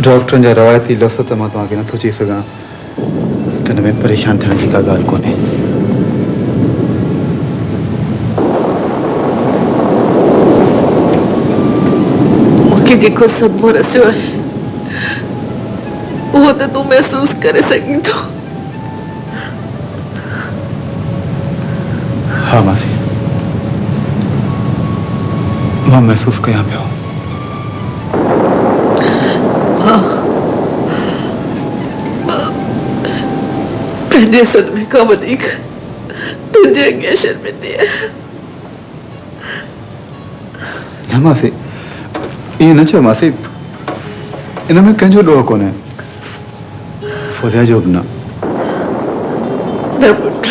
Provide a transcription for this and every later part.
Doctor जा रवायती लफ़्ज़ त मां तव्हांखे नथो चई सघां त हिन में परेशान थियण जी का ॻाल्हि कोन्हे। मूंखे जेको सदमो रसियो आहे उहो त तूं महसूस करे सघीं थो। हाँ मासी, मां महसूस कयां पियो। पंहिंजे सदमे खां वधीक तुंहिंजे अॻियां शर्मिंदी आहियां। न मासी, ईअं न चओ मासी, इन में कंहिंजो ॾोह कोन्हे, फौजिया जो बि न। न पुट,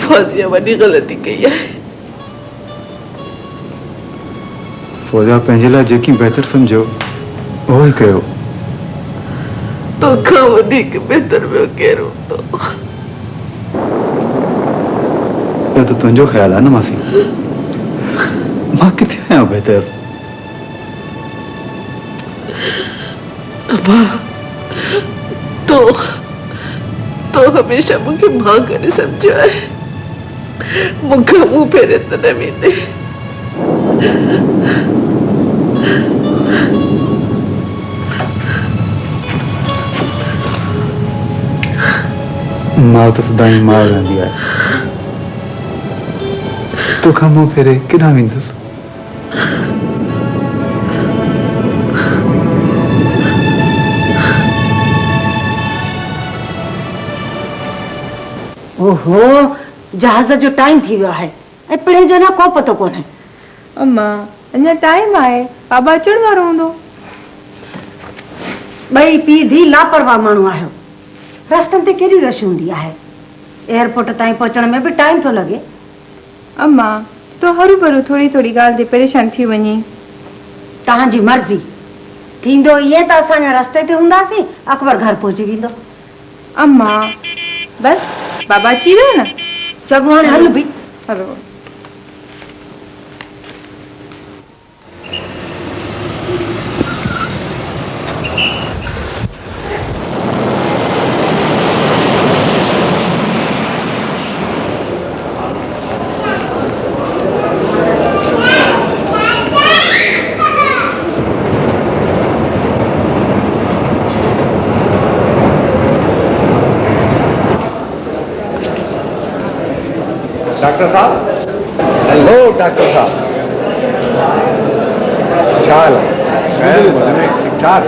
फौजिया वॾी ग़लती कई आहे। फौजिया पंहिंजे लाइ जेकी बहितर सम्झो उहो ई कयो। तोखां वधीक बहितर ॿियो केरु हूंदो? इहो त तुंहिंजो ख़्यालु आहे न मासी, मां किथे आहियां बहितर? अबा, तो हमेशा मूंखे मां करे सम्झियो आहे। मूंखां मुंहुं फेरे त न वेंदे। मां त सदाईं मां रहंदी आहे, तोखां मुंहुं फेरे केॾांहुं वेंदुसि? ओहो, जहाज जो टाइम थी वियो आहे ऐं पिणे जो न को पतो कोन्हे। अम्मा, अञा टाइम आहे, बाबा अचण वारो हूंदो। ॿई पीउ धीउ लापरवाह माण्हू आहियो। रस्तनि ते केॾी रश हूंदी आहे, एयरपोर्ट ताईं पहुचण में बि टाइम थो लॻे। अम्मा, तो हरू भरू थोड़ी थोड़ी ॻाल्हि ते परेशान थी वञी। तव्हांजी मर्ज़ी थींदो ईअं त असां रस्ते ते हूंदासीं, अकबर घर पहुची वेंदो। अम्मा, बस बाबा अची वियो न। चङो हाणे हल बि। हलो। डॉक्टर साहब, हेलो डॉक्टर साहब, क्या हाल है? ठीक ठाक?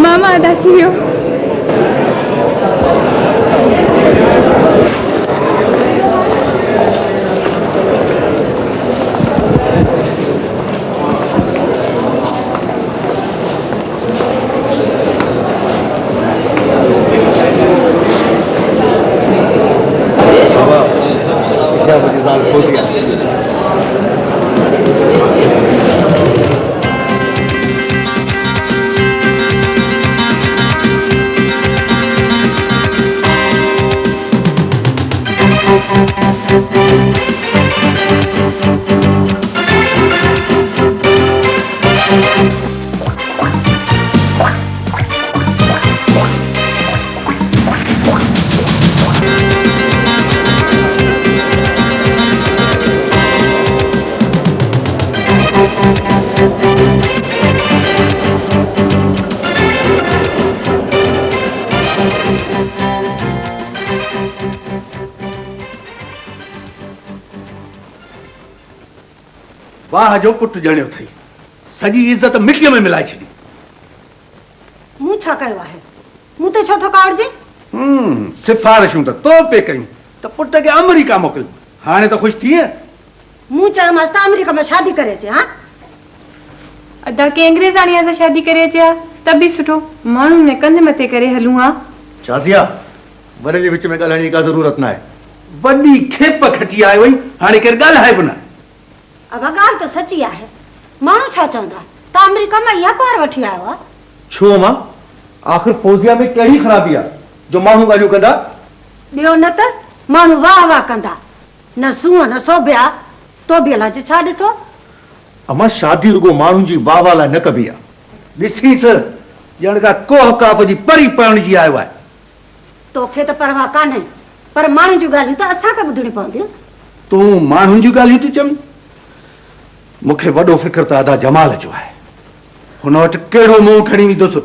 मामा अदा अची वियो। वाह जो पुट ॼणियो थई, सॼी इज्जत मिटीअ में मिलाए छॾी। मूं छा कयो आहे? मूं ते छो थो कावड़जे? सिफारिशूं त तो पे कयूं त पुट खे अमेरिका मोकिल, हाणे त ख़ुशि थी। मूं चयोमांसि त अमेरिका में शादी करे अचे। हाँ, अदा के अंग्रेज़ाणीअ सां शादी करे अचिया त बि सुठो, माण्हुनि में कंध मथे करे हलूं हा। शाज़िया, वॾे जे विच में ॻाल्हाइण जी का ज़रूरत न आहे। वॾी खेप खटी आहे वई, हाणे केरु ॻाल्हाए बि न। अब ॻाल्हि त सची आहे। माण्हू छा चवंदा त अमेरिका में इहा कुंवार वठी आयो आहे? छो मां? आख़िर फौजिया में कहिड़ी ख़राबी आहे जो माण्हू ॻाल्हियूं कंदा? ॿियो न त माण्हू वाह वाह कंदा न सूंहं न सोभिया तो बि अलाए छा ॾिठो। अमा शादी रुगो माण्हुनि जी वाह वाह लाइ न कबी आहे। ॾिसीस ॼण का कोह काफ जी परी पवण जी आयो आहे। तोखे त परवाह कान्हे पर माण्हुनि जूं ॻाल्हियूं त असांखे ॿुधणी पवंदियूं। तूं माण्हुनि जूं ॻाल्हियूं थी चईं? मूंखे वॾो फ़िक्र त अदा जमाल जो आहे। हुन वटि कहिड़ो मुंहुं खणी वेंदुसि।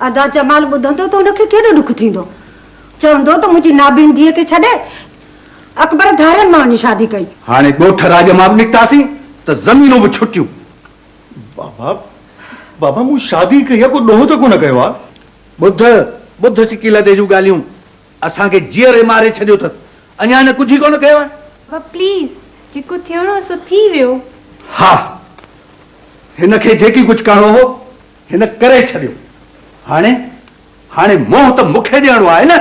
अदा जमाल ॿुधंदो त हुनखे केॾो ॾुख थींदो। चवंदो त मुंहिंजी नाबीन धीअ खे छॾे अकबर धारियनि मां वञी शादी कई। हाणे ॻोठ राज मां बि निकितासीं त ज़मीनूं बि छुटियूं। बाबा बाबा मूं शादी कई आहे, को ॾोहो त कोन कयो आहे। ॿुध सिकील ते जूं ॻाल्हियूं। असांखे जीअरे मारे छॾियो अथसि, अञा न कुझु ई कोन कयो आहे। बाबा प्लीज़, जेको थियणो सो थी वियो। हा, हिनखे जेकी कुझु करणो हो हिन करे छॾियो। हाणे मोह त मूंखे ॾियणो आहे न।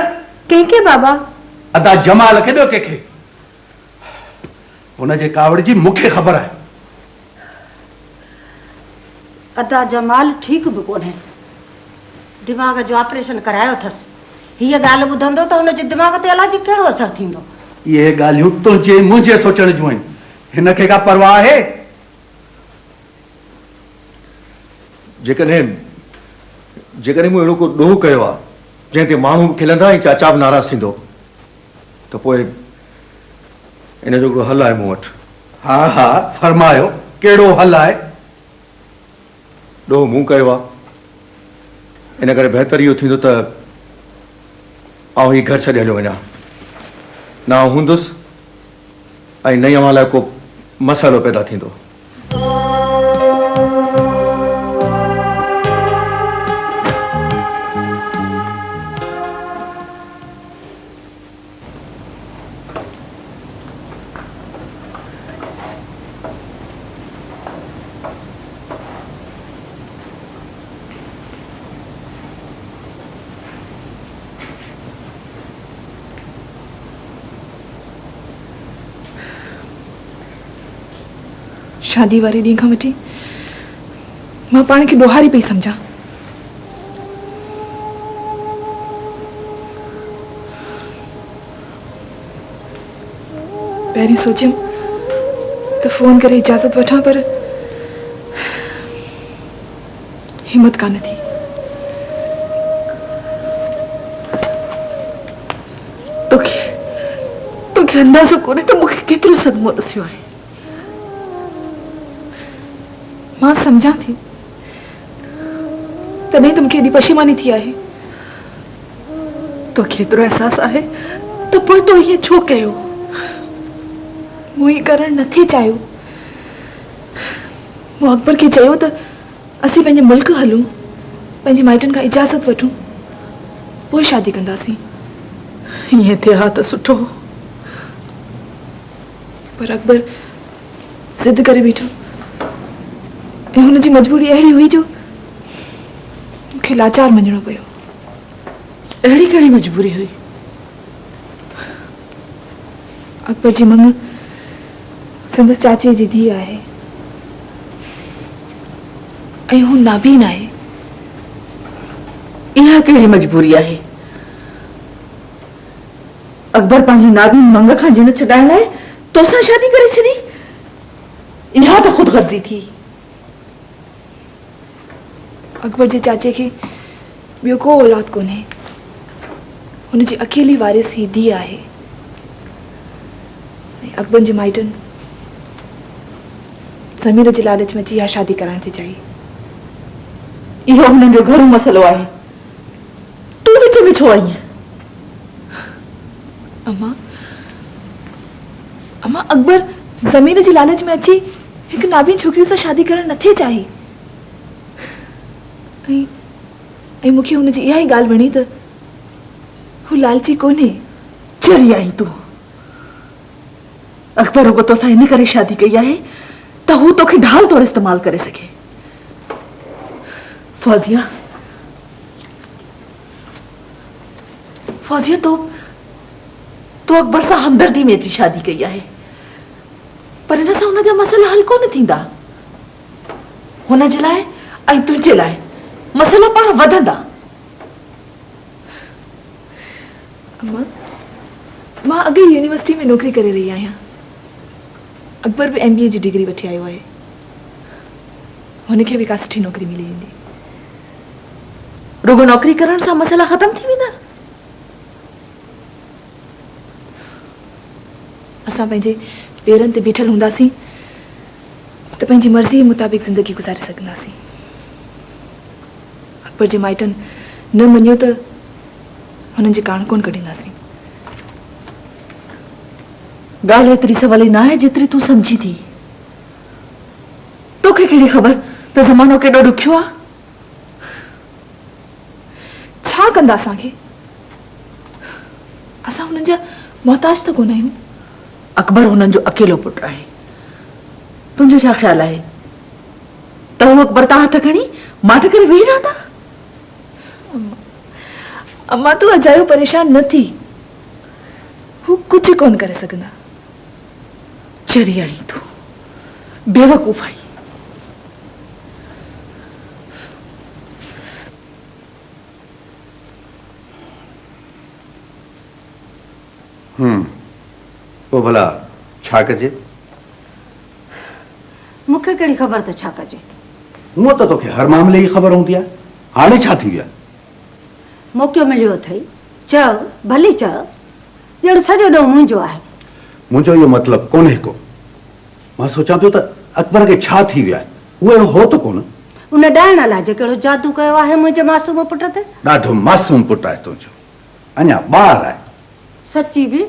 कंहिंखे बाबा? अदा जमाल खे ॾियो कंहिंखे। हुनजे कावड़ जी मूंखे ख़बर आहे। अदा जमाल ठीक बि कोन्हे, दिमाग़ जो ऑपरेशन करायो अथसि। हीअ ॻाल्हि ॿुधंदो त हुनजे दिमाग़ ते अलाए कहिड़ो असरु थींदो। इहे ॻाल्हियूं तुंहिंजे मुंहिंजे सोचण जूं आहिनि। हिनखे का परवाह आहे? जेकॾहिं मूं अहिड़ो को ॾोह कयो आहे जंहिं ते माण्हू खिलंदा ऐं चाचा बि नाराज़ थींदो त पोइ इन जो हिकिड़ो हल आहे मूं वटि। हा फरमायो, कहिड़ो हल आहे? ॾोह मूं कयो आहे, इन करे बहितर इहो थींदो त आउं ही घर छॾे हलियो वञा। न आउं हूंदुसि ऐं न अव्हां लाइ को मसाइलो पैदा थींदो। शादी वारे ॾींहं खां वठी मां पाण खे ॾोहारी पई सम्झां। पहिरीं सोचियमि त फोन करे इजाज़त वठां, पर हिम्मत कान थी। तोखे अंदाज़ो कोन्हे त मूंखे केतिरो सदमो ॾसियो आहे। मां सम्झां थी तॾहिं त मूंखे एॾी पशीमानी थी आहे। तोखे एतिरो अहसासु आहे त पोइ तो हीअं छो कयो? मूं हीअ करणु नथी चाहियो। मूं अकबर खे चयो त असीं पंहिंजे मुल्क हलूं, पंहिंजे माइटनि खां इजाज़त वठूं, पोइ शादी कंदासीं। हीअं थिए हा त सुठो, पर अकबर ज़िद करे बीठो ऐं हुनजी मजबूरी अहिड़ी हुई जो मूंखे लाचार मञणो पियो। अहिड़ी कहिड़ी मजबूरी हुई? अकबर जी मङ संदसि चाचीअ जी धीउ आहे ऐं हू नाबीन आहे। इहा कहिड़ी मजबूरी आहे? अकबर पंहिंजी नाबीन मंग खां जिन छॾाइण लाइ तोसां शादी करे छॾी? इहा त ख़ुदगर्ज़ी थी। अकबर जे चाचे खे ॿियो को औलाद कोन्हे। हुनजी अकेली वारिस ही धीउ आहे। अकबर जे माइटनि ज़मीर जे लालच में इहा शादी कराइण थी चाही। इहो हुननि जो घरू मसइलो आहे, तूं विच में छो आई? अम्मा अकबर ज़मीर जे लालच में अची हिकु नाबीन छोकिरी सां शादी करणु नथी चाही। ऐं मूंखे हुनजी इहा ई ॻाल्हि वणी त हू लालची कोन्हे। चरी आई तूं। अकबर रुगो तोसां इन करे शादी कई आहे त हू तोखे ढाल तौरु इस्तेमाल करे सघे। फौजिया तो अकबर सां हमदर्दी में अची शादी कई आहे, पर इन सां हुनजा मसइला हल कोन थींदा। हुन जे लाइ ऐं तुंहिंजे लाइ मसइलो पाण वधंदा। मां अॻे यूनिवर्सिटी में नौकरी करे रही आहियां। अकबर भी MBA जी डिग्री वठी आयो आहे। हुनखे भी का सुठी नौकरी मिली वेंदी। रुगो नौकरी करण सां मसला ख़त्म थी वेंदा? असां पंहिंजे पेरनि ते बीठल हूंदासीं त पंहिंजी मर्ज़ी जे मुताबिक़ ज़िंदगी गुज़ारे सघंदासीं। अकबर जे माइटनि न मञियो त हुननि जे कान कोन कढींदासीं। ॻाल्हि एतिरी सवली न आहे जेतिरी तूं समझी थी। तोखे कहिड़ी ख़बर त ज़मानो केॾो ॾुखियो आहे? छा कंदा असांखे? असां हुननि जा मोहताज त कोन आहियूं। अकबर हुननि जो अकेलो पुटु आहे। तुंहिंजो छा ख़्यालु आहे त हू अकबर तां हथ खणी माठ करे वेही रहंदा? अम्मा तूं अजायो परेशान न थी। हू कुझु कोन करे सघंदा। चरी आई तूं, बेवकूफ़ आई। पोइ भला छा कजे? मूंखे कहिड़ी ख़बर त छा कजे? हूअं त तोखे हर मामले जी ख़बर हूंदी आहे। हाणे छा थी वियो? मौक़ो मिलियो अथई, चओ भली चओ। ॼण सॼो ॾोह मुंहिंजो आहे। मुंहिंजो इहो मतिलबु कोन्हे को। मां सोचां पियो त अकबर खे छा थी वियो आहे। उहो अहिड़ो हो त कोन। उन ॾाइण लाइ जे कहिड़ो जादू कयो आहे मुंहिंजे मासूम पुट ते। ॾाढो मासूम पुटु आहे तुंहिंजो, अञा ॿार आहे। सची बि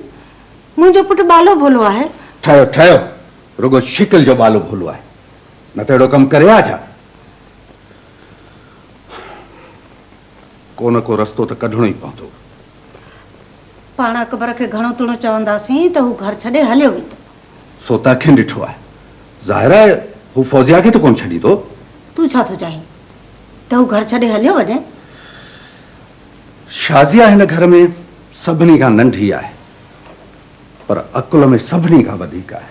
मुंहिंजो पुटु बालो भोलो आहे। ठहियो ठहियो, रुगो शिकिल जो बालो भोलो आहे, न त अहिड़ो कमु करे आ छा? को न को रस्तो त कढणो ई पवंदो। पाण अकबर खे घणो तुणो चवंदासीं त हू घर छॾे हलियो वेंदो। सो त अखियुनि ॾिठो आहे। ज़ाहिर आहे हू फौजिया खे त कोन छॾींदो। तूं छा थो चाहीं त हू घर छॾे हलियो वञे? शाज़िया हिन घर में सभिनी खां नंढी आहे, पर अकुल में सभिनी खां वधीक आहे।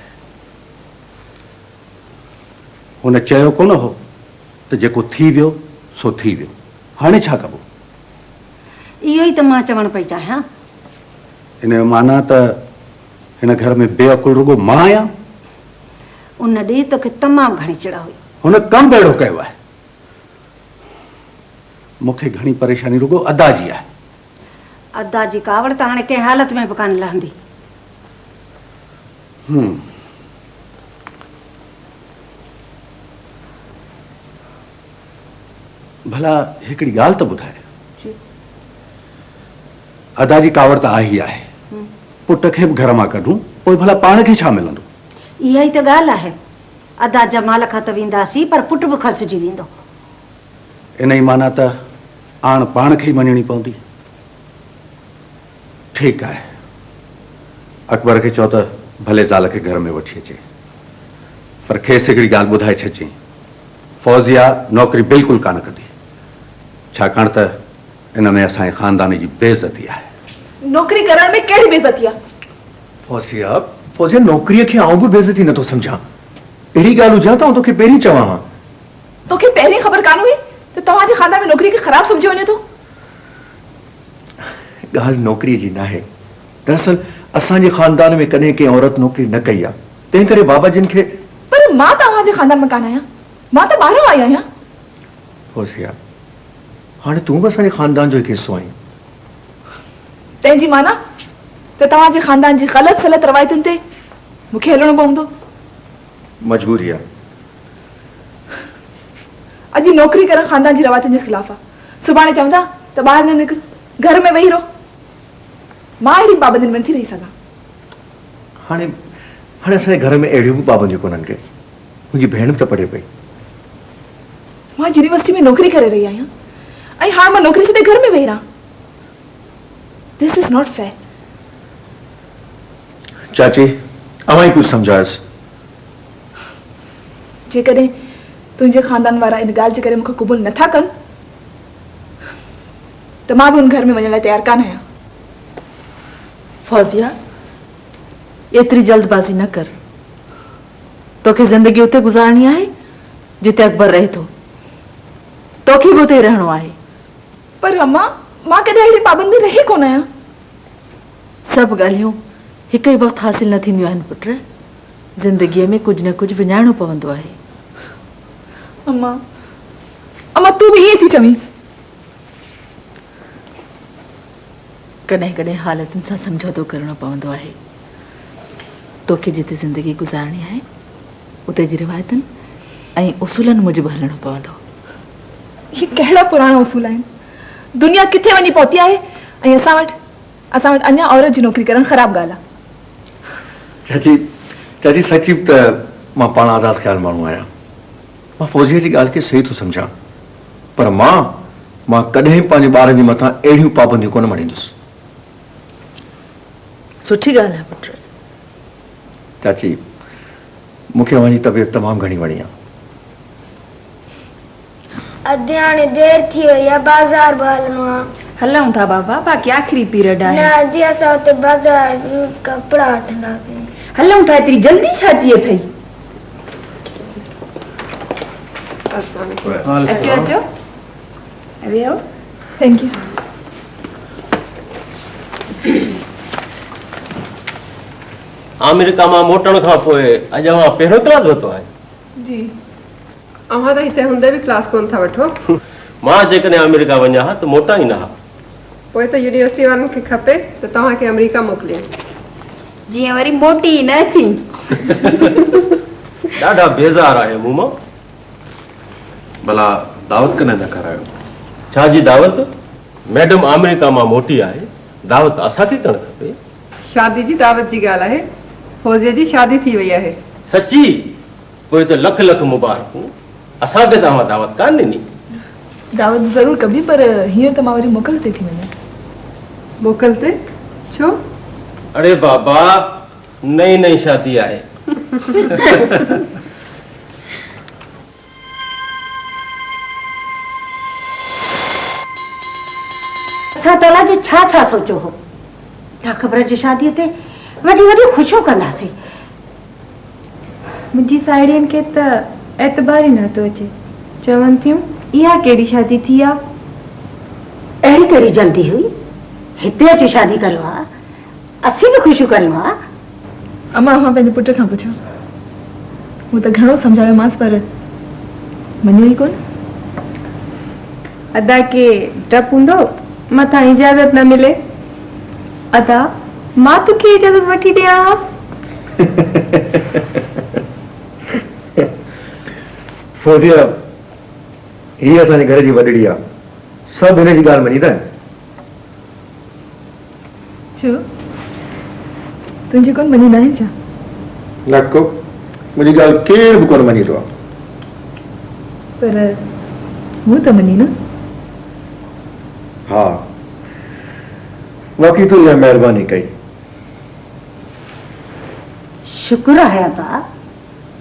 हुन चयो कोन हो त जेको थी वियो सो थी वियो, हाणे छा कबो? इहो ई त मां चवणु पई चाहियां। इन जो माना त हिन घर में बेअकुल रुगो मां आहियां? उन ॾींहुं तोखे तमामु घणी चिड़ हुई। हुन कमु अहिड़ो कयो आहे। मूंखे घणी परेशानी रुगो अदा जी आहे। अदा जी कावड़ त हाणे कंहिं हालत में बि कान लहंदी। भला हिकिड़ी ॻाल्हि त ॿुधाए। अदा जी कावड़ त आहे ई आहे। पुट खे बि घर मां कढूं, पोइ भला पाण खे छा मिलंदो? इहा ई त ॻाल्हि आहे। अदा जमाल खां त वेंदासीं, पर पुट बि खसिजी वेंदो। इन ई माना त आण पाण खे ई मञणी पवंदी। ठीकु आहे, अकबर खे चओ त भले ज़ाल खे घर में वठी अचे, पर खेसि हिकिड़ी ॻाल्हि ॿुधाए छॾिजांइ, फौजिया नौकरी बिल्कुलु कान कंदी, छाकाणि त इन में असांजे ख़ानदान जी बेइज़ती आहे। नौकरी करण में कहिड़ी बेइज़ती आहे? फौजिया नौकरीअ खे आउं बि बेइज़ती नथो सम्झां। अहिड़ी ॻाल्हि हुजां त आउं तोखे पहिरीं चवां हा। तोखे पहिरीं ख़बर कान हुई त तव्हांजे ख़ानदान में नौकरी खे ख़राब सम्झियो वञे थो? ॻाल्हि नौकरीअ जी न आहे। दरअसल असांजे ख़ानदान में कॾहिं कंहिं औरत नौकरी न कई आहे, तंहिं करे बाबा जिन खे। पर मां तव्हांजे ख़ानदान में कान आहियां, मां त ॿाहिरां आई आहियां। फौजिया, हाणे तूं बि असांजे ख़ानदान जो हिकु हिसो आहीं। तंहिंजी माना त तव्हांजे ख़ानदान जी ग़लति सलत रवायतुनि ते मूंखे हलणो पवंदो? मजबूरी आहे। अॼु नौकरी करण ख़ानदान जी रवायतुनि जे ख़िलाफ़ आहे, सुभाणे चवंदा त ॿाहिरि न निकिर, घर में वेही रहो। मां अहिड़ी पाबंदियुनि में नथी रही सघां। हाणे असांजे घर में अहिड़ियूं बि पाबंदियूं कोन्हनि के। मुंहिंजी भेण बि त पढ़े पई। मां यूनिवर्सिटी में नौकरी करे रही आहियां ऐं हाणे मां नौकरी छॾे घर में वेही रहां। This is not fair. चाची, अवां ई कुझु सम्झायोसि। जेकॾहिं तुंहिंजे ख़ानदान वारा इन ॻाल्हि जे करे मूंखे क़बूल नथा कनि त मां बि उन घर में वञण लाइ तयारु कान आहियां। फौजिया, एतिरी जल्दबाज़ी न कर। तोखे ज़िंदगी उते गुज़ारणी आहे जिते अकबर रहे थो। तोखे बि उते ई रहणो आहे। पर अम्मा, मां कॾहिं अहिड़ी पाबंदी रही कोन आहियां। सभु ॻाल्हियूं हिक ई वक्त हासिल न थींदियूं आहिनि पुट। जिंदगीअ में कुछ न कुछ विञाइणो पवंदो आहे। अम्मा अम्मा तू भी हीअं थी चवीं? कॾहिं कॾहिं हालतुनि सां समझौतो करणो पवंदो आहे। तोखे जिते जिंदगी गुज़ारणी आहे उते जी रिवायतुनि ऐं उसूलनि मूजिबि हलणो पवंदो। ये कहिड़ा पुराणा उसूल आहिनि? दुनिया किथे वञी पहुती आहे ऐं असां वटि अञा औरत जी नौकरी करणु ख़राबु ॻाल्हि आहे। चाची सची त मां पाण आज़ाद ख़्याल माण्हू आहियां। मां फौज़ीअ जी ॻाल्हि खे सही थो सम्झां, पर मां कॾहिं पंहिंजे ॿारनि जे मथां अहिड़ियूं पाबंदियूं कोन मञींदुसि। सुठी ॻाल्हि आहे पुट। चाची मूंखे वञी तबियत तमामु घणी वणी आहे। अधु हाणे देरि थी वई आहे, बाज़ार बि हलणो आहे। हलूं था बाबा, बाक़ी आखिरी पीरियड न आहे। अॼु असां हुते बाज़ार कपिड़ा वठंदासीं। हलूं था, एतिरी जल्दी छा जी अथई? अचो अचो, वेहो। Thank U. अमेरिका मां मोटण खां पोइ अॼु अवां पहिरियों क्लास वरितो आहे? जी। अवां त हिते हूंदे बि क्लास कोन था वठो। मां जेकॾहिं अमेरिका वञा हा त मोटा ई न हा। पोइ त यूनिवर्सिटी वारनि खे खपे त तव्हांखे अमेरिका मोकिलियो, जीअं वरी मोटी न अची। ॾाढा बेज़ार आहे मूं मां। भला दावत कॾहिं न करायो? छा जी दावत? मैडम अमेरिका मां मोटी आहे, दावत असांखे करणु खपे। शादी जी दावत जी ॻाल्हि आहे। फौजीअ जी शादी थी वई आहे। सची? पोइ त लख लख मुबारकूं। असांखे तव्हां दावत कान ॾिनी। दावत ज़रूरु कबी, पर हींअर त मां वरी मोकल ते थी वञां। मोकल ते? छो? अरे बाबा, नई नई शादी आहे। असां तोला जो छा छा सोचो हो? छा ख़बर जी शादीअ ते वॾी वॾी ख़ुशियूं कंदासीं। मुंहिंजी साहेड़ियुनि खे त एतबार ई नथो अचे। चवनि थियूं इहा कहिड़ी शादी थी आहे? अहिड़ी कहिड़ी जल्दी हुई? हिते अची शादी करियो आहे, असीं बि ख़ुशियूं करियूं आहे। अम्मा अव्हां पंहिंजे पुट खां पुछो। हू त घणो सम्झायोमांसि पर मञियो ई कोन। अदा खे डपु हूंदो मथां इजाज़त न मिले। अदा मां तोखे इजाज़त वठी ॾियां। फौजिया ही असांजे घर जी वॾड़ी आहे, सभु हिन जी ॻाल्हि मञींदा आहिनि। छो तुंहिंजी कोन मञींदा आहिनि छा? लको मुंहिंजी ॻाल्हि केरु बि कोन मञींदो आहे। पर हू त मञी न। हा, बाक़ी तूं इहा महिरबानी कई। शुक्र आहे अदा,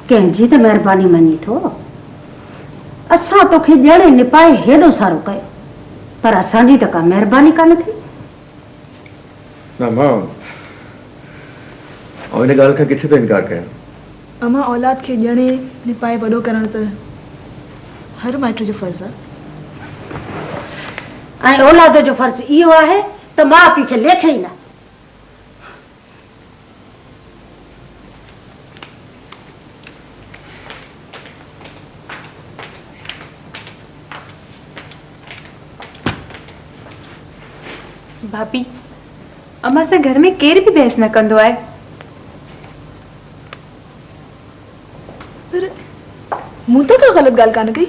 कंहिंजी त महिरबानी मञी थो। असां तोखे ॼणे निपाए हेॾो सारो कयो, पर असांजी त का महिरबानी कान थी। न मां हिन ॻाल्हि खां किथे थो इनकार कयां। अम्मा औलाद खे ॼणे निपाए वॾो करणु त हर माइट जो फर्ज़ु आहे। ऐं औलाद जो फर्ज़ु इहो आहे त माउ पीउ खे लेखे ई न। भाभी, अम्मा सां घर में केर बि बहस न कंदो आहे। पर मूं त का ग़लति ॻाल्हि कान कई।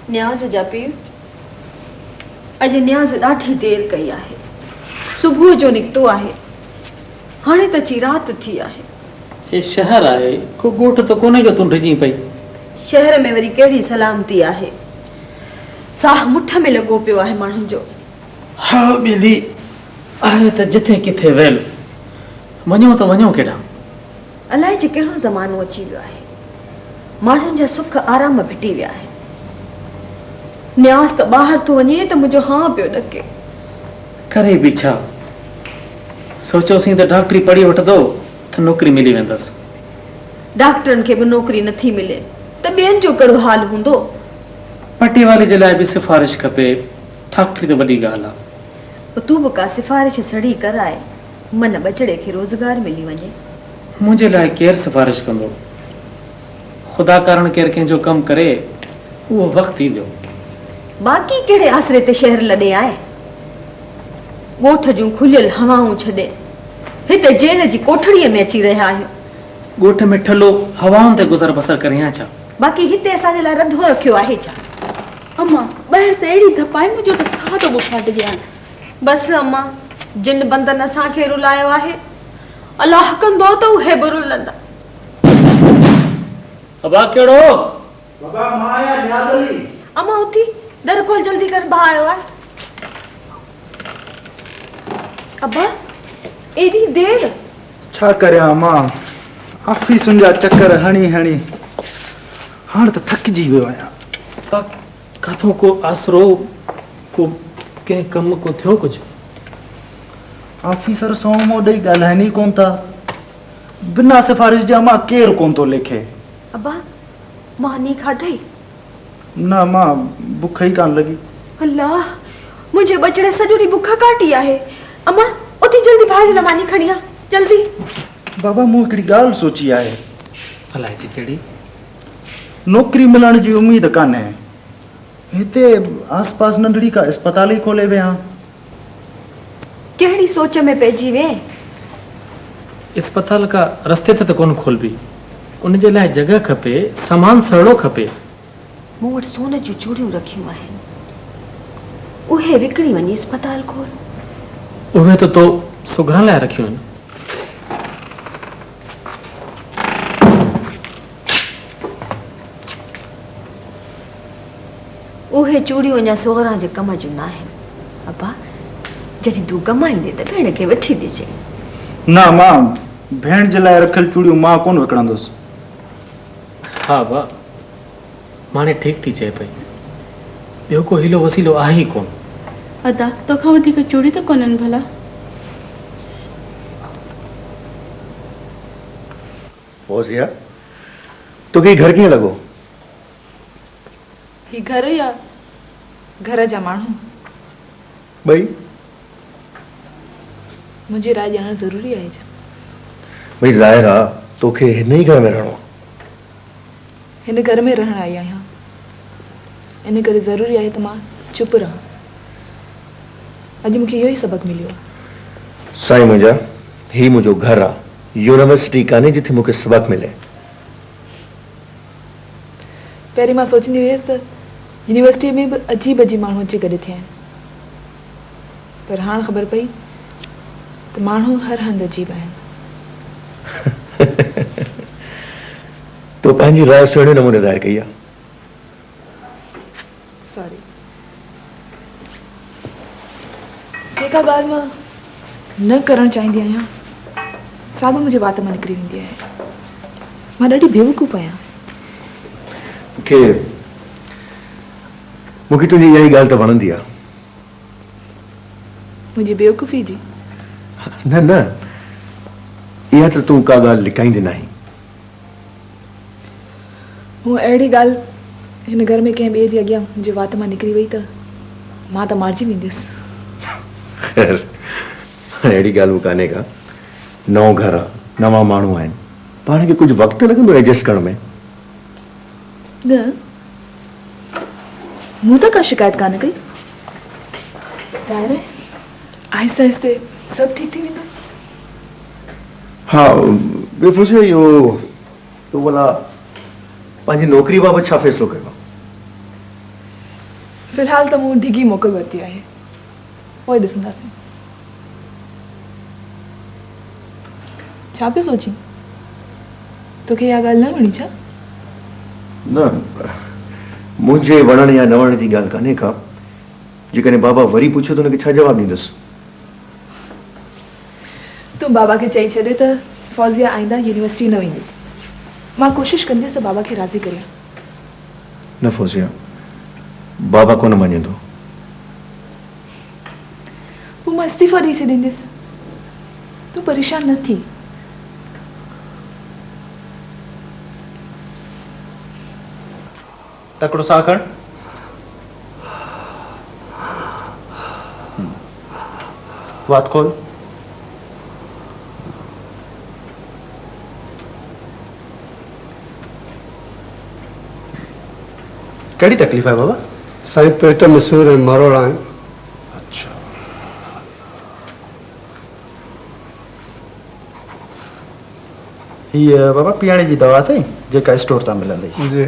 न्याज़ जा पीउ, अॼु न्याज़ ॾाढी देरि कई आहे। सुबुह जो निकितो आहे, हाणे त अची राति थी आहे। हे शहर आहे, को ॻोठ त कोन्हे जो तूं डिॼी पई। शहर में वरी कहिड़ी सलामती आहे? साह मुठ में लॻो पियो आहे माण्हुनि जो। हा ॿिली आहे त जिथे किथे वेल, वञो त वञो केॾां? अलाए जे कहिड़ो ज़मानो अची वियो आहे। माण्हुनि जा सुख आराम भिटी विया आहिनि। न्यास त ॿाहिरि थो वञे त मुंहिंजो हाँ पियो ॾके। करे बि छा? सोचियोसीं त डॉक्टरी पढ़ी वठंदो त नौकरी मिली वेंदसि। डॉक्टरनि खे बि नौकरी नथी मिले त ॿियनि जो कहिड़ो हाल हूंदो? पटीवाले जे लाइ बि सिफारिश खपे, डॉक्टरी त वॾी ॻाल्हि आहे। तूं बि का सिफारिश सड़ी कराए मन बचड़े खे रोज़गार मिली वञे। मुंहिंजे लाइ केरु सिफारिश कंदो? ख़ुदा कारण केरु कंहिंजो कमु करे उहो वक़्तु ईंदो। बाक़ी कहिड़े आसरे ते शहर लॾे आहे? ॻोठ जूं खुलियल हवाऊं छॾे हिते जेल जी कोठड़ीअ में अची रहिया आहियूं। ॻोठ में ठलो हवाउनि ते गुज़र बसर करियां छा? बाक़ी हिते असांजे लाइ रधो रखियो आहे छा? अम्मा ॿाहिरि त अहिड़ी धपाई मुंहिंजो त साह थो बुखार ॼाण। बसि अम्मा, जिन बंदन असांखे रुलायो आहे अलाह कंदो त उहे बि रुलंदा। अबा कहिड़ो? बाबा मां आया न्याज़ अली। अम्मा उथी दर खोल, जल्दी कर, भाउ आयो आहे। अब्बा एॾी देर? छा करियां मां, ऑफिसुनि जा चक्कर हणी हणी हाणे त थकिजी वियो आहियां। काथों को आसरो को कंहिं कम को थियो कुझु? ऑफिसर सोमो ॾेई ॻाल्हाइनि ई कोन था। बिना सिफारिश जे मां केरु कोन थो लिखे। अब्बा मानी खाधई? न मां बुख ई कान लॻी। अल्लाह, मुंहिंजे बचड़े सॼो ॾींहुं बुख काटी आहे। अम्मा उथी जल्दी भाउ जे लाइ मानी खणी आ, जल्दी। बाबा मूं हिकिड़ी ॻाल्हि सोची आहे। अलाए जी कहिड़ी? नौकरी मिलण जी उम्मीद कान्हे। हिते आसपास नंढड़ी का अस्पताल ई खोले विया। कहिड़ी सोच में पइजी वे? अस्पताल का रस्ते ते त कोन खोलबी, उन जे लाइ जॻह खपे, सामान सड़ो खपे। मूं वटि सोन जूं चूड़ियूं रखियूं आहिनि, उहे विकिणी वञी अस्पताल खोल। उहे त तो सुघरण लाइ रखियूं आहिनि। उहे चूड़ियूं अञा सोगरा जे कम जूं न आहिनि। अब्बा जॾहिं तूं कमाईंदे त भेण खे वठी ॾिजे। न मां भेण जे लाइ रखियल चूड़ियूं मां कोन विकिणंदुसि। हा वाह, माने ठीक थी चए पई, ॿियो को हीलो वसीलो आहे ई कोन। अदा तोखां वधीक चूड़ी त कोन्हनि भला। फौजिया, तोखे घर कीअं लॻो? ही घर या घर जा माण्हू? ॿई? मुंहिंजी राय ॼाणणु ज़रूरी आहे छा? भई ज़ाहिर आहे तोखे हिन ई घर में रहणो आहे। हिन घर में रहण आई आहियां, इन करे ज़रूरी आहे त मां चुप रहां। अॼु मूंखे इहो ई सबक मिलियो आहे। साईं मुंहिंजा, ही मुंहिंजो घर आहे, यूनिवर्सिटी कान्हे जिथे मूंखे सबक मिले। पहिरीं मां सोचंदी हुयसि त यूनिवर्सिटी में बि अजीब अजीब माण्हू अची गॾु थिया आहिनि, पर हाणे ख़बर पई त माण्हू हर हंधि अजीब आहिनि। तो पंहिंजी राय सुहिणे नमूने ज़ाहिर कई आहे। सॉरी, जेका ॻाल्हि मां न करणु चाहींदी आहियां सा बि मुंहिंजे वात मां निकिरी वेंदी आहे। मां ॾाढी बेवकूफ़ आहियां। मूंखे तुंहिंजी इहा ई ॻाल्हि त वणंदी आहे। मुंहिंजी बेवकूफ़ी जी? न न, इहा त तूं का ॻाल्हि लिकाईंदी नाही। हूअ अहिड़ी ॻाल्हि हिन घर में कंहिं ॿिए जे अॻियां मुंहिंजे वात मां निकिरी वई त मां त मारिजी वेंदसि। ख़ैर अहिड़ी ॻाल्हि बि कान्हे का। नओं घर आहे, नवां माण्हू आहिनि, पाण खे कुझु वक़्तु लॻंदो एडजस्ट करण में। न, मूं त का शिकायत कान कई। ज़ाहिर आहे आहिस्ते आहिस्ते सभु ठीक थी वेंदो। हाँ, ॿियो पुछो इहो तो भला पंहिंजी नौकरी बाबति छा फ़ैसिलो कयो? फ़िलहाल त मूं डिघी मोकल वरिती आहे, पोइ ॾिसंदासीं। छा पियो सोची? तोखे इहा ॻाल्हि न वणी छा? न, मुंहिंजे वणण या न वणण जी ॻाल्हि कान्हे का। जेकॾहिं बाबा वरी पुछो त हुनखे छा जवाबु ॾींदुसि? तूं बाबा खे चई छॾे त फौजिया आईंदा यूनिवर्सिटी न वेंदी। मां कोशिशि कंदसि त बाबा खे राज़ी करियां। न फौजिया, बाबा को न मञींदो। पोइ मां इस्तीफ़ा ॾेई छॾींदसि। तूं परेशान न थी। तकड़ो साह खण। वात खोल। कड़ी तकलीफ है बाबा? साईं पेट में सूर ऐं मरोड़ा आहिनि। अच्छा। ये बाबा पीअण जी दवा अथई जेका स्टोर तां मिलंदी। जी।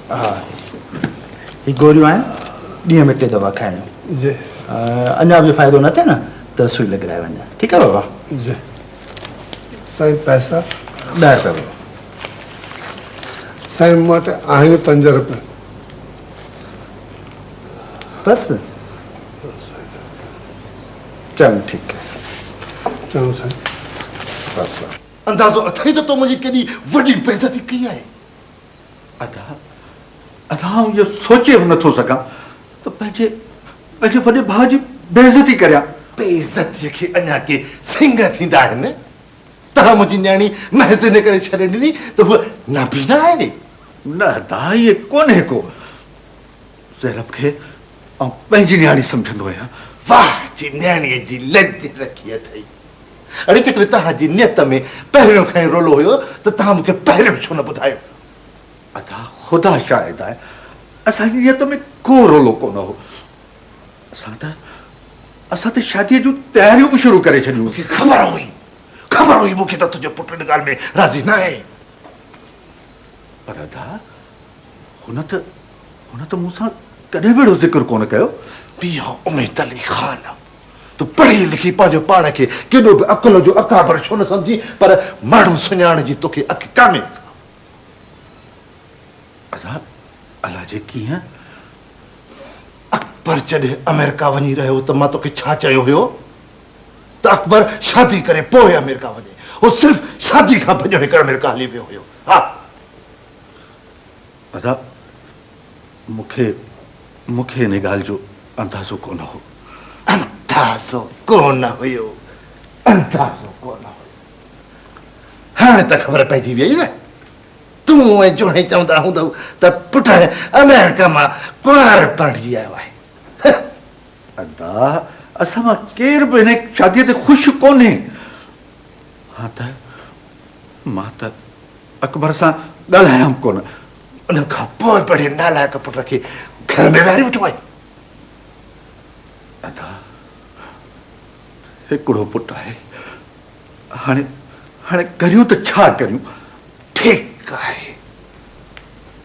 हाँ ये गोरियूं आहिनि ॾींहं में 2 दवा खाइणियूं। जी। अञा बि फ़ाइदो न थिए न त सुई लॻाए वञे। ठीकु आहे बाबा? जी। साईं पैसा? 10 रुपया बाबा। साईं मूं वटि आहिनि 5 रुपया। बस चल ठीक है। चलो साईं। बस अंदाज़ो अथई त तो मुंहिंजी केॾी वॾी बेइज़ती कई आहे। अदा आउं इहो सोचे बि नथो सघां त पंहिंजे वॾे भाउ जी बेइज़ती करियां। बेइज़तीअ खे अञा के सिंग थींदा आहिनि। तव्हां मुंहिंजी न्याणी महज़ इन करे छॾे ॾिनी त उहा नाबीना आहे। न अदा इहे कोन्हे को। ज़ैनब खे आउं पंहिंजी न्याणी सम्झंदो आहियां। वाह जी न्याणीअ जी लज रखी अथई। अड़े चक्कर तव्हांजी नियत में पहिरियों खां ई रोलो हुयो त तव्हां मूंखे पहिरियों छो न ॿुधायो? अदा ख़ुदा शाहिद आहे असांजी नियत में को रोलो कोन हो। असां त शादीअ जूं तयारियूं बि शुरू करे छॾियूं। मूंखे ख़बर हुई मूंखे त तुंहिंजो पुटु हिन ॻाल्हि में राज़ी न आहे। पर अदा हुन त मूंसां कॾहिं बि अहिड़ो ज़िक्र कोन कयो। पिया उमैद अली ख़ान तूं पढ़ी लिखी पंहिंजो पाण खे केॾो बि अकुल जो अकाबर छो न सम्झी पर माण्हू सुञाण जी तोखे अखि कान्हे। अदा अलाह जे कीअं अकबर जॾहिं अमेरिका वञी रहियो त मां तोखे छा चयो हुयो त अकबर शादी करे पोइ अमेरिका वञे। हो सिर्फ़ शादी खां भॼण करे अमेरिका हली वियो हुयो। हा अदा मूंखे हिन ॻाल्हि जो अंदाज़ो कोन हो। अंदाज़ो कोन हुयो। हाणे त ख़बर पइजी वई न। तूं ऐं जोणे चवंदा हूंदव त पुट अमेरिका मां कुंवार पणिजी आयो आहे। अदा असां मां केर बि हिन शादीअ ते ख़ुशि कोन्हे। हा त मां त अकबर सां ॻाल्हायमि कोन। उन खां पोइ बड़े नालाइक़ पुट खे घर में विहारे वठो आहे। अदा हिकिड़ो पुटु आहे। हाणे करियूं त छा करियूं?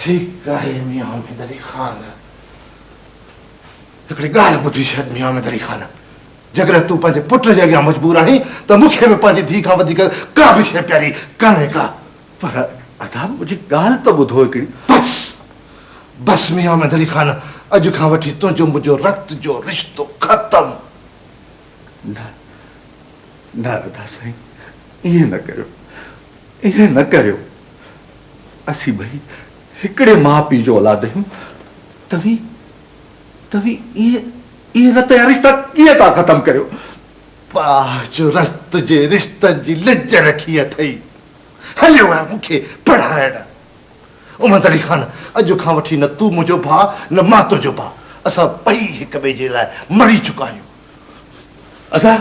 ठीकु आहे मियां उमैद अली ख़ान। हिकिड़ी ॻाल्हि ॿुधी छॾ मियां उमैद अली ख़ान। जेकॾहिं तूं पंहिंजे पुट जे अॻियां मजबूर आहीं त मूंखे बि पंहिंजी धीउ खां वधीक का बि शइ प्यारी कान्हे का। पर अदा मुंहिंजी ॻाल्हि त ॿुधो हिकिड़ी। बस मियां उमैद अली ख़ान अॼु खां वठी तुंहिंजो मुंहिंजो रक्त जो रिश्तो ख़तम। न अदा साईं ईअं न करियो। असीं ॿई हिकिड़े माउ पीउ जो औलाद आहियूं। तव्हीं इहे रत जा रिश्ता कीअं था ख़तम करियो? पाह जो रस्त जे रिश्तनि जी लज रखी अथई। हलियो आहे मूंखे पढ़ाइण। उमैद अली ख़ान अॼु खां वठी न तूं मुंहिंजो भाउ न मां तुंहिंजो भाउ। असां ॿई हिक ॿिए जे लाइ मरी चुका आहियूं। अदा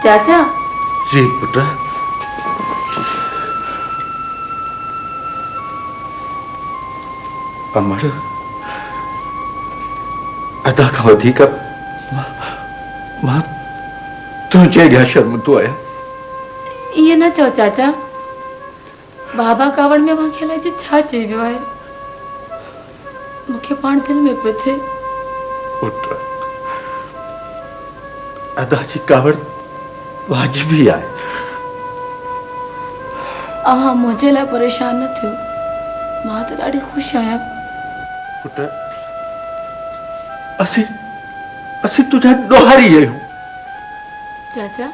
चाचा जी पुट। अमर अदा खां वधीक मां तुंहिंजे ॾियां शर्मंदो आहियां। ये न चओ चाचा, बाबा कावड़ में वांखे लाइ जे छा चई वियो आहे, मूंखे पाण दिल में पियो थिए। पुट अदा जी कावड़ वाजिबी आहे। अहां मुंहिंजे लाइ परेशान न थियो, मां त ॾाढी ख़ुशि आहियां। पुट असीं तुझा ॾोहारी आहियूं। चाचा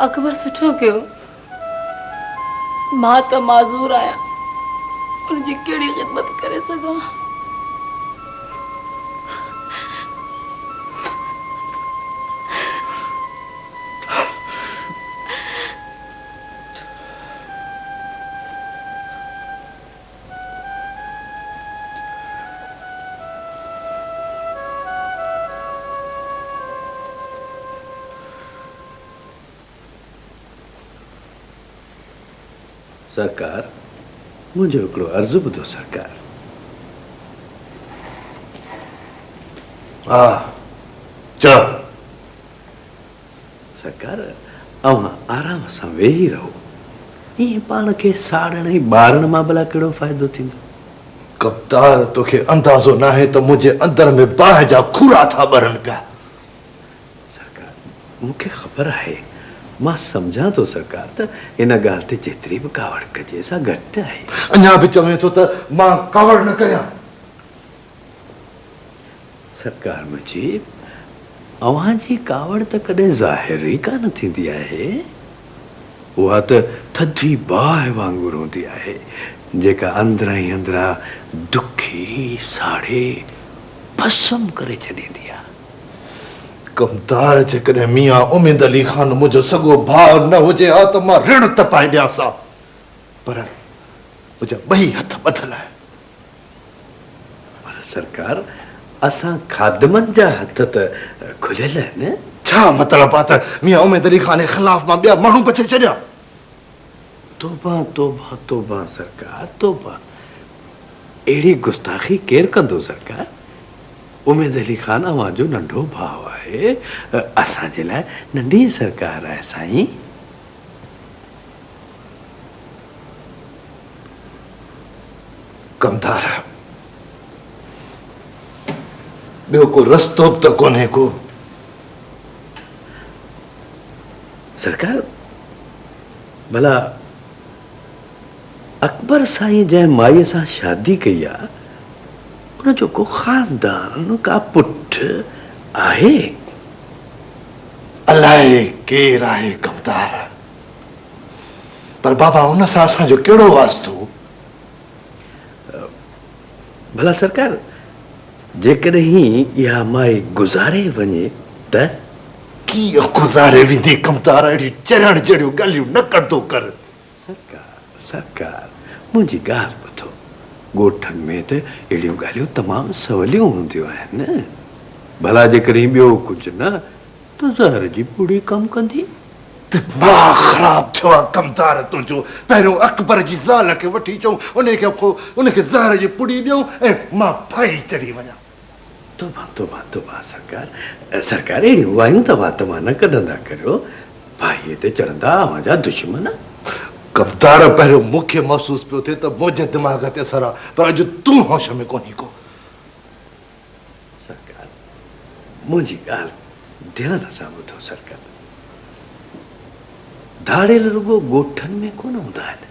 अकबर सुठो कयो, मां त माज़ूर आहियां, उनजी कहिड़ी ख़िदमत करे सघां। सरकार मुझे हिकिड़ो अर्ज़ु ॿुधो सरकार। हा चओ। सरकार अवां आराम सां वेही रहो, ईअं पाण खे साड़ण ऐं ॿारण मां भला कहिड़ो फ़ाइदो थींदो। कप्तार तोखे अंदाज़ो न आहे त मुंहिंजे अंदर में बाहि जा खूरा था ॿरनि पिया। सरकार मूंखे ख़बर आहे, मां सम्झां थो सरकार त इन ॻाल्हि ते जेतिरी बि कावड़ कजे सा घटि आहे। अञा बि चवे थो त मां कावड़ न कयां। सरकार मुंहिंजी अव्हां जी कावड़ त कॾहिं ज़ाहिर ई कान थींदी आहे, उहा त थधी बाहि वांगुरु हूंदी आहे जेका अंदरां ई अंदरां दुखी साड़े भस्म करे छॾींदी आहे। कमदार जेकॾहिं मियां उमेद अली ख़ान मुंहिंजो सॻो भाउ न हुजे हा त मां ऋण तपाए ॾियांसि हा, पर मुंहिंजा ॿई हथ ॿधल आहे। पर सरकार असां खादमनि जा हथ त खुलियल आहिनि। छा मतिलबु आहे त मियां उमेद अली ख़ान जे ख़िलाफ़ मां ॿिया माण्हू बचे छॾिया? तौबा तौबा तौबा सरकार तौबा, अहिड़ी गुस्ताखी केरु कंदो सरकार? उमेद अली ख़ान अव्हां जो नंढो भाउ आहे, असांजे लाइ नंढी सरकार आहे साईं। कमदार ॿियो को रस्तो बि त कोन्हे को। सरकार भला अकबर साईं जंहिं माईअ सां शादी कई आहे उनजो को खानदान का पुट आहे? अलाए केरु आहे कमदार, पर बाबा उन सां असांजो कहिड़ो वास्तो? भला सरकार जेकॾहिं इहा माई गुज़ारे वञे त? कीअं गुज़ारे वेंदी कमदार? अहिड़ी चढ़ण जहिड़ियूं ॻाल्हियूं न कंदो कर। सरकार सरकार मुंहिंजी ॻाल्हि ॿुधो, ॻोठनि में त अहिड़ियूं ॻाल्हियूं तमामु सवलियूं हूंदियूं आहिनि। भला जेकॾहिं ॿियो कुझु न त ज़हर जी पुड़ी कमु कंदी। दिमाग़ ख़राब थियो आहे कमदार तुंहिंजो। पहिरियों अकबर जी ज़ाल खे वठी अचूं, उनखे ज़हर जी पुड़ी ॾियूं ऐं मां फाई चढ़ी वञा। तोबा तोबा तोबा सरकार सरकार अहिड़ियूं वायूं तव्हां न कढंदा करियो, भाईअ ते चढ़ंदा अव्हां जा दुश्मन। कमदार पहिरियों मूंखे महसूस पियो थिए त मुंहिंजे दिमाग़ ते असर आहे, पर अॼु तूं होश में कोन्ही को। सरकार मुंहिंजी ॻाल्हि ध्यान सां ॿुधो सरकार, धाड़ियल रुगो ॻोठनि में कोन हूंदा आहिनि,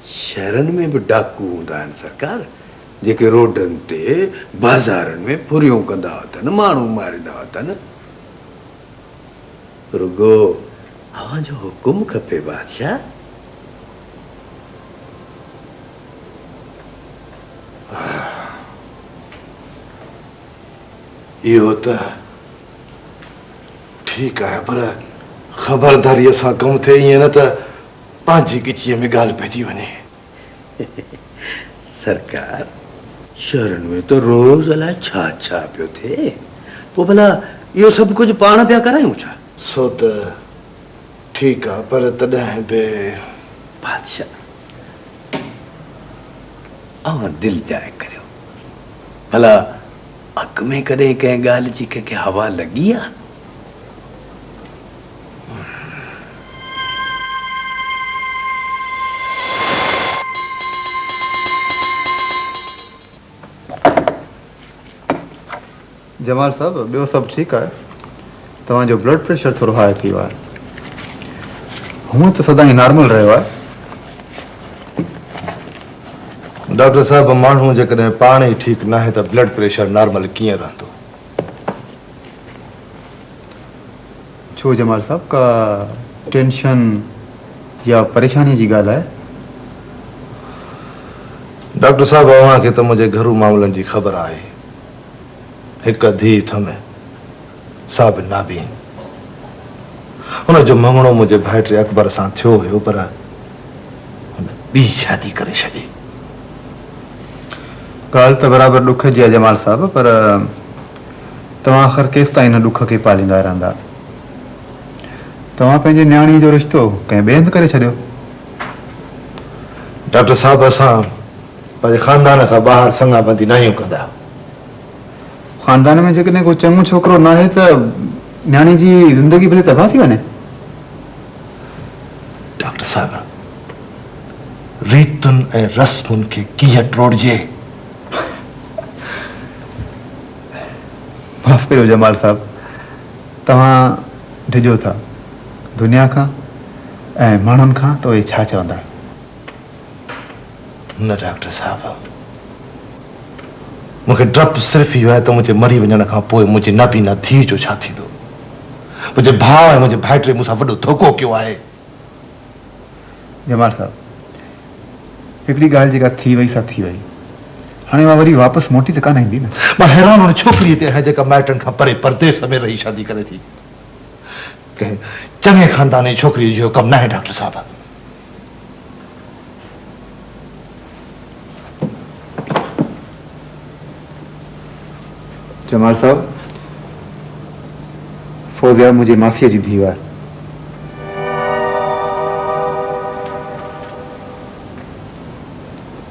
शहरनि में बि डाकू हूंदा आहिनि सरकार, जेके रोडनि ते बाज़ारनि में फुरियूं कंदा अथनि, माण्हू मारींदा अथनि। रुगो अव्हां जो हुकुम खपे बादशाह। इहो त ठीकु आहे, पर ख़बरदारीअ सां कमु थिए, ईअं न त पंहिंजी गिचीअ में ॻाल्हि पइजी वञे। सरकार शहरनि में तो रोज़ अलाए छा छा पियो थिए, पोइ भला इहो सभु कुझु पाण पिया करायूं छा? सो त ठीकु आहे, पर तॾहिं बि बादशाह दिल जाए करियो। भला अक में कदे कंहिं ॻाल्हि जी कंहिंखे हवा लगी आ? जमाल साहब ॿियो सभु ठीकु आहे। तव्हांजो ब्लड प्रेशर थोरो हाई थी वियो आहे। हूअं त सदाईं नॉर्मल रहियो आहे। डॉक्टर साहब माण्हू जेकॾहिं पाण ई ठीकु न आहे त ब्लड प्रेशर नॉर्मल कीअं रहंदो? छो जमाल साहब का टेंशन या परेशानी जी ॻाल्हि आहे? डॉक्टर साहब अव्हांखे त मुंहिंजे घरू मामलनि जी ख़बर आहे। हिकु धीउ थमे साबिर नाबीन, हुनजो मङणो मुंहिंजे भाइटे अकबर सां थियो हुयो, पर हुन ॿी शादी करे छॾी। ॻाल्हि त बराबरि ॾुख जी आहे जमाल साहब, पर तव्हां आख़िर केसि ताईं हिन ॾुख खे पालींदा रहंदा? तव्हां पंहिंजे न्याणी जो रिश्तो कंहिं ॿिए हंधि करे छॾियो। डॉक्टर साहब असां पंहिंजे ख़ानदान खां ॿाहिरि संगाबंदी न आहियूं कंदा। ख़ानदान में जेकॾहिं को चङो छोकिरो न आहे त न्याणी जी ज़िंदगी भले तबाह थी वञे। डॉक्टर साहब रीतुनि ऐं रस्मुनि खे कीअं टोड़जे? माफ़ करियो जमाल साहब, तव्हां डिॼो था दुनिया खां ऐं माण्हुनि खां त उहे छा चवंदा? न डॉक्टर साहब, मूंखे डपु सिर्फ़ु इहो आहे त मुंहिंजे मरी वञण खां पोइ मुंहिंजी नाबीना धीउ जो छा थींदो। मुंहिंजे भाउ ऐं मुंहिंजे भाइटे मूंसां वॾो धोखो कयो आहे। जमाल साहब हिकिड़ी ॻाल्हि जेका थी वई सा थी वई, हाणे मां वरी वापसि मोटी त कान ईंदी न। मां हैरान हुन छोकिरीअ ते आहियां जेका माइटनि खां परे परदेस में रही शादी करे थी। कंहिं चङे ख़ानदान जी छोकिरीअ जो कमु न आहे डॉक्टर साहब। जमाल साहब फौजिया मुंहिंजी मासीअ जी धीउ आहे।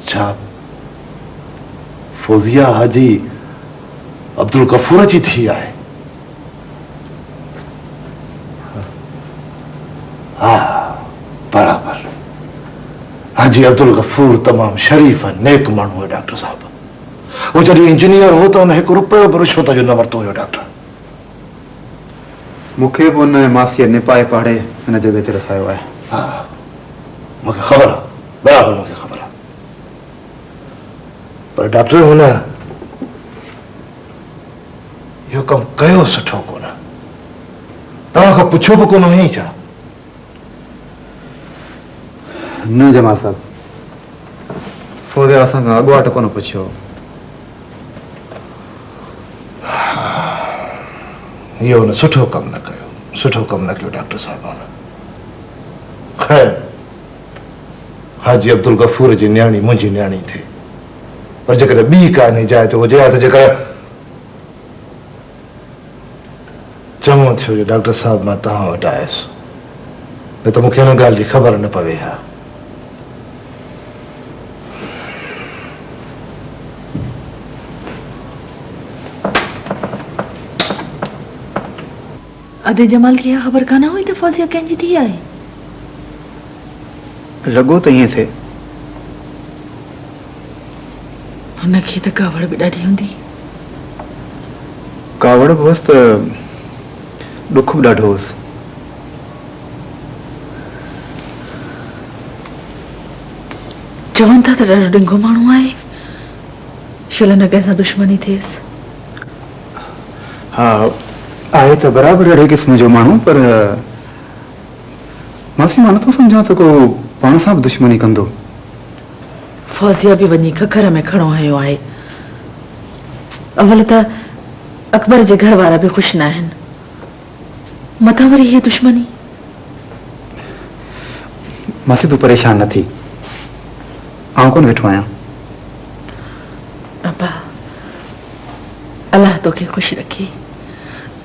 छा फौजिया हाजी अब्दुल गफूर जी धीउ आहे? हा बराबर। हाजी अब्दुल गफूर तमामु शरीफ़ ऐं नेक माण्हू है डॉक्टर साहब। वो जॾहिं इंजीनियर हो त हुन हिकु रुपयो बि रिश्वत जो न वरितो हुयो डॉक्टर। मूंखे बि हुन मासीअ निपाए पाड़े हिन जॻह ते रसायो आहे। हा मूंखे ख़बर आहे, बराबरि मूंखे ख़बर आहे। पर डॉक्टर हुन इहो कमु कयो सुठो कोन। तव्हां खां पुछो बि कोन हुई छा? न जमाल साहब, फौजिया असां खां अॻुवाट कोन पुछियो। इहो हुन सुठो कमु न कयो, सुठो कमु न कयो डॉक्टर साहब हुन। ख़ैर हाजी अब्दुल गफूर जी न्याणी मुंहिंजी न्याणी थिए, पर जेकॾहिं ॿी कान्हे जाइ ते हुजे हा त जेका चङो थियो जो डॉक्टर साहब मां तव्हां वटि आयुसि, न त मूंखे हिन ॻाल्हि जी ख़बर न पवे हा। अदे जमाल खे ख़बर कान हुई त फौजिया कंहिंजी धीउ आहे? लॻो त ईअं थिए। हुनखे त कावड़ बि ॾाढी हूंदी। कावड़ बि हुअसि त ॾुख बि ॾाढो हुअसि। चवनि था त ॾाढो ॾिंगो माण्हू आहे, शल न कंहिंसां दुश्मनी थिएसि। हा आहे त बराबरि अहिड़े क़िस्म जो माण्हू, पर मासी मां नथो सम्झां त को पाण सां बि दुश्मनी कंदो। फौजिया बि वञी खखर में खणो हयो आहे। अवल त अकबर जे घर वारा बि ख़ुशि न आहिनि, मथां वरी हीअ दुश्मनी। मासी तूं परेशान न थी, आउं कोन वेठो आहियां। अब्बा अलाह तोखे ख़ुशि रखे।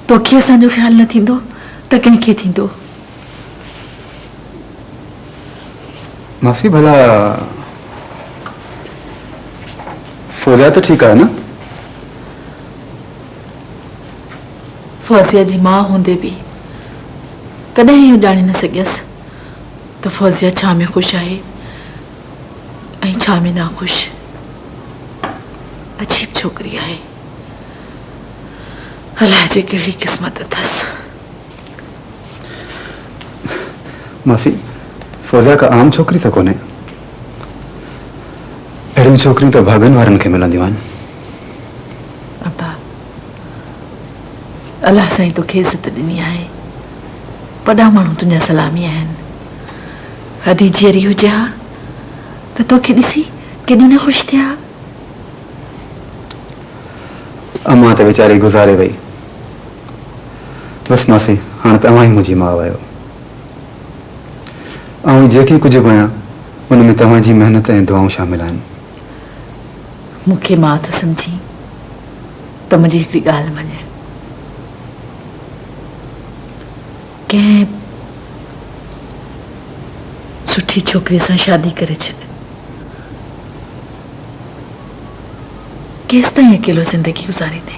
तोखे असांजो ख़्याल न थींदो त कंहिंखे थींदो? मासी भला फौजिया तो ठीक है ना? फौजिया जी मां होंदे भी कॾहिं ही ॼाणे न सघियसि त फौजिया छा में ख़ुशि आहे ऐं छा में नाख़ुश। अजीब छोकरी आहे, अलाए जे कहिड़ी क़िस्मत अथसि। मासी, फौजिया का आम छोकरी तो कोने। अहिड़ियूं छोकरियूं तो भागन वारनि खे मिलंदियूं आहिनि। अब्बा, अलाह साईं तोखे इज़त ॾिनी आहे। वॾा माण्हू तुंहिंजा सलामी आहिनि। हदी जीअरी हुजे हा त तोखे ॾिसी केॾी न ख़ुशि थिया। अम्मा त वीचारी गुज़ारे वई। बस मासी, हाणे तव्हां ई मुंहिंजी माउ आहियो। ऐं जेकी कुझु बि आहियां उन में तव्हांजी महिनत ऐं दुआऊं शामिल आहिनि। मूंखे मां थो सम्झी त मुंहिंजी हिकिड़ी ॻाल्हि मञ। कंहिं सुठी छोकिरीअ सां शादी करे छॾ। केसि ताईं अकेलो ज़िंदगी गुज़ारींदे?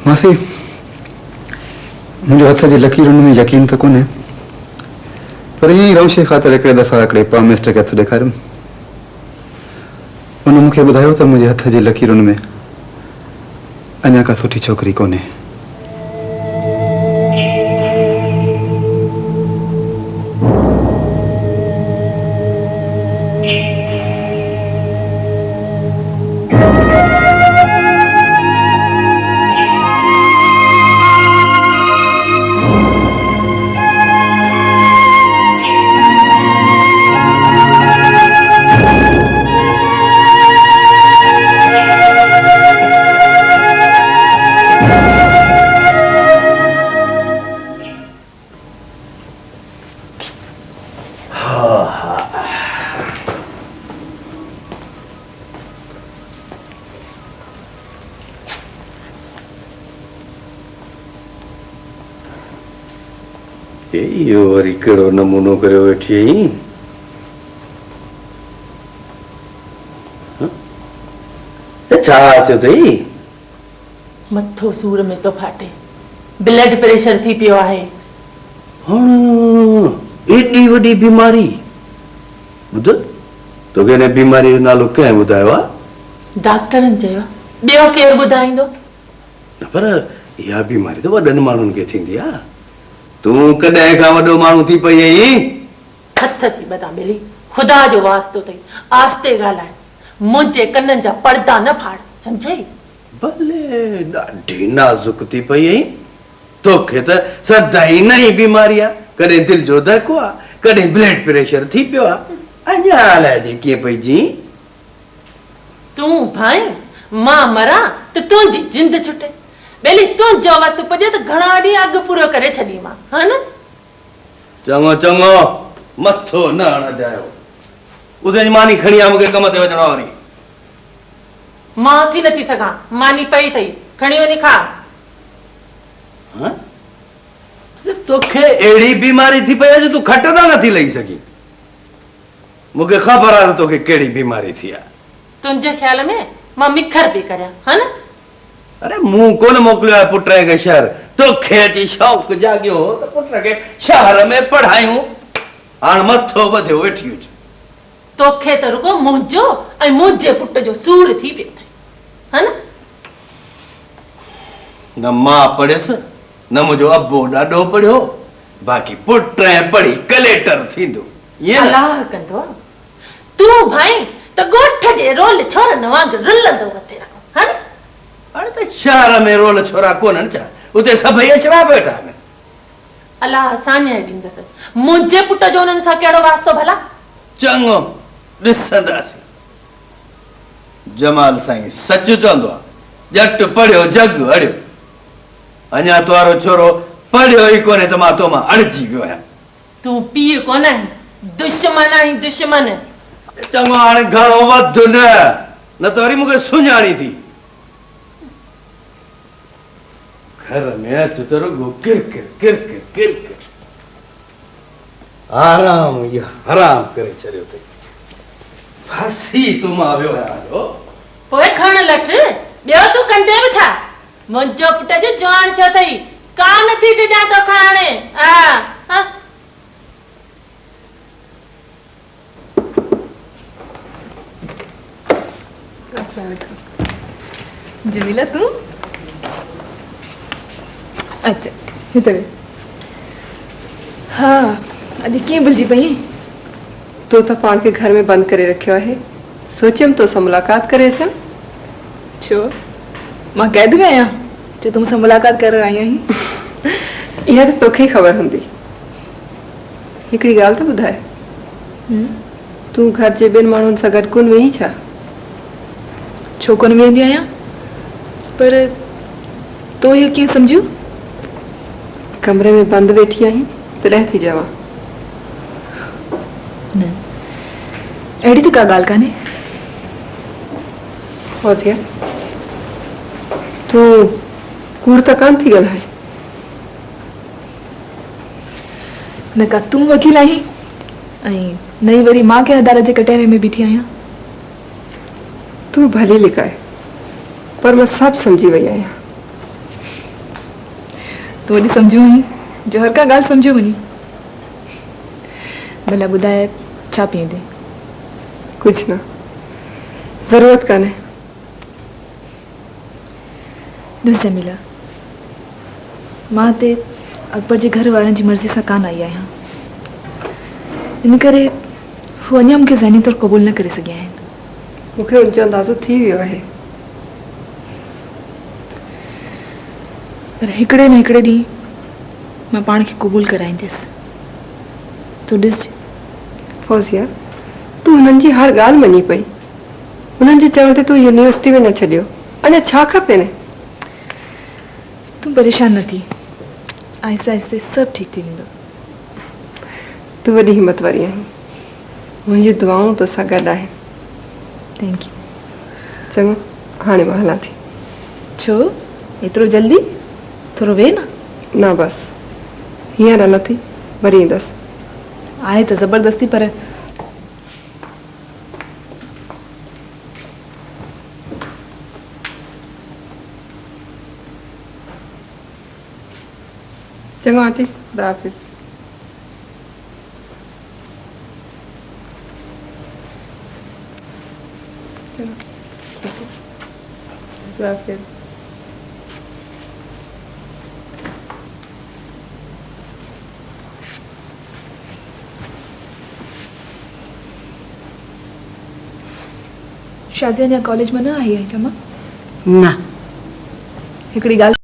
मासी, मुंहिंजो हथ जी लकीरुनि में यकीन त कोन्हे, पर ईअं ई रौशे ख़ातिर हिकिड़े दफ़ा हिकिड़े पामिस्टर खे हथु ॾेखारियुमि। उन मूंखे ॿुधायो त मुंहिंजे हथ जी लकीरुनि में अञा का सुठी छोकिरी कोन्हे। यो वरी कहिड़ो नमूनो करे वेठी आहीं? छा थियो अथई? मथो सूर में तो फाटे, ब्लड प्रेशर थी पियो आहे। एॾी वॾी बीमारी? ॿुध, तोखे हिन बीमारी जो नालो कंहिं ॿुधायो आहे? डॉक्टरनि चयो। ॿियो केरु ॿुधाईंदो? पर इहा बीमारी तो वॾनि माण्हुनि खे थींदी आहे। तूं कॾहिं खां वॾो माण्हू थी पई आहीं? हथ थी बता मिली, खुदा जो वास्तो अथई। आस्ते ॻाल्हाए, मुंहिंजे कननि जा पर्दा न फाड़, सम्झई? भले ॾाढी नाज़ुक थी पई आहीं। तोखे त सदाई नई बीमारी आहे। कॾहिं दिलि जो धको आहे, कॾहिं ब्लड प्रेशर थी पियो आहे। अञा अलाए जे कीअं पई जी। तूं भाई मां मरां त तुंहिंजी जिंद छुटे। बेली तुंहिंजो वस पुॼे त घणा ॾींहं अॻु पूरो करे छॾी मां, हा न? चङो चङो, मथो न हणजायो। उते मानी खणी आ, मूंखे कम ते वञणो वरी। मां थी नथी सघां, मानी पई अथई, खणी वञी खा। तोखे अहिड़ी बीमारी थी पई आहे जो तूं खटंदा नथी लही सघी। मूंखे ख़बर आहे त तोखे कहिड़ी बीमारी थी आहे। तुंहिंजे ख्याल में मां मिखर पई करियां, हा न? अरे मूं कोन मोकिलियो आहे पुट खे शहर। तोखे अची शौक़ जाॻियो त पुट खे शहर में पढ़ायूं। हाणे मथो ॿधियो वेठी हुजे। तोखे त रुगो मुंहिंजो ऐं मुंहिंजे पुट जो सूर थी पियो अथई, हा न? न मां पढ़ियसि, न मुंहिंजो अबो ॾाढो पढ़ियो। बाक़ी पुट ऐं पढ़ी कलेक्टर थींदो। अलाह कंदो। तूं भाई त ॻोठ जे रोल छोरनि वांगुरु रुलंदो वते रहो, हा न? हाणे त शहर में रोल छोरा कोन्हनि छा? उते सभई अशराफ वेठा आहिनि। अलाह सान्याए ॾींदसि। मुंहिंजे पुट जो उन्हनि सां कहिड़ो वास्तो भला? चङो, ॾिसंदासीं। जमाल साईं सच चवंदो आहे, ॼट पढ़ियो जग अड़ियो। अञा तुआरो छोरो पढ़ियो ई कोन्हे त मां तो मां अड़जी वियो आहियां। तूं पीउ कोन आहीं, दुश्मन आहीं, दुश्मन। चङो, हाणे घणो वधु न त वरी मूंखे सुञाणी थी। घर में अच त रुगो किर किर किर किर किर किर। आराम इहो हराम करे छॾियो अथई फासी तुम आवियो आयो पोइ खण लठ ॿियो तूं कंदे बि छा मुंहिंजो पुट जो जवान छो अथई कान थी ॾिजां तो खाणे हा जमीला तू अच्छा हिते हाँ अॼु कीअं भुलिजी पई तो त पाण खे घर में बंदि करे रखियो आहे सोचियमि तो सां मुलाक़ात करे अचां छो मां कैद में आहियां जो तुम सां मुलाक़ात करण आई आहीं इहा त तोखे ई ख़बर हूंदी हिकिड़ी ॻाल्हि त ॿुधाए तूं घर जे ॿियनि माण्हुनि सां गॾु कोन वेही छा छो कोन वेंदी आहियां पर तो इहो कीअं सम्झियो कमरे में बंदि वेठी आहीं तॾहिं थी चवां न अहिड़ी त का ॻाल्हि कान्हे फौजिया तूं कूड़ त कान थी ॻाल्हाए न का तूं वकील आहीं ऐं नई वरी मां कंहिं अदालत जे कटहरे में बीठी आहियां तूं भली लिकाए पर मां सभु सम्झी वई आहियां तूं वॾी सम्झूं आहीं जो हर का ॻाल्हि सम्झो वञी भला ॿुधाए छा पीअंदे कुझु न ज़रूरत कान्हे ॾिस जमीला मां हिते अकबर जे घर वारनि जी मर्ज़ी सां कान आई आहियां इन करे हू अञा मूंखे ज़हनी तौरु क़बूल न करे सघिया आहिनि मूंखे उनजो अंदाज़ो थी वियो आहे पर हिकिड़े न हिकिड़े ॾींहुं मां पाण खे क़बूल कराईंदसि तूं ॾिस फौजिया तूं हुननि जी हर ॻाल्हि मञी पई हुननि जे चवण ते तूं यूनिवर्सिटी में न छॾियो अञा छा खपे न तूं परेशान न थी आहिस्ते आहिस्ते सभु ठीकु थी वेंदो तूं वॾी हिम्मत वारी आहीं मुंहिंजी दुआऊं तोसां गॾु आहिनि थैंक यू चङो हाणे मां हलां थी छो एतिरो जल्दी थोरो वेह न न बसि हींअर न थी वरी ईंदसि आहे त ज़बरदस्ती पर चङो आंटी खुदा हाफ़िज़ खुदा हाफ़िज़ शाज़िया अञा कॉलेज में न आई आहे चमा न हिकिड़ी ॻाल्हि